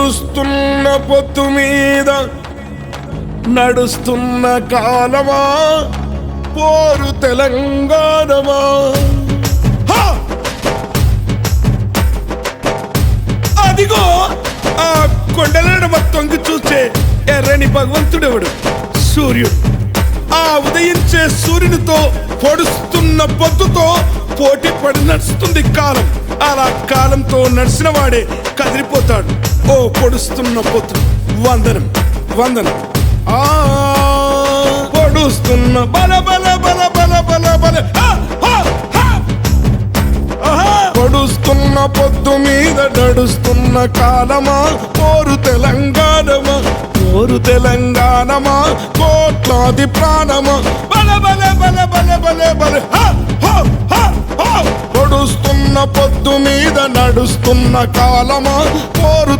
పొడుస్తున్న పొత్తు మీద నడుస్తున్న కాలమా పోరు తెలంగాణమా. అదిగో ఆ కొండలనమ తొంగి చూసే ఎర్రని భగవంతుడెవడు? సూర్యుడు. ఆ ఉదయించే సూర్యునితో పొడుస్తున్న పొత్తుతో పోటీ పడి నడుస్తుంది కాలం. అలా కాలంతో నడిచిన వాడే కదిలిపోతాడు. ఓ పొడుస్తున్న పొత్తు, వందనం వందనం. పొడుస్తున్న బల బల బల బల బల బల పొడుస్తున్న పొద్దు మీద నడుస్తున్న కాలమా పోరు తెలంగాణమా, పోరు తెలంగాణమా, కోట్లాది ప్రాణమా. బల బల బల బల బల బల పొడుస్తున్న పొద్దు మీద నడుస్తున్న కాలమా పోరు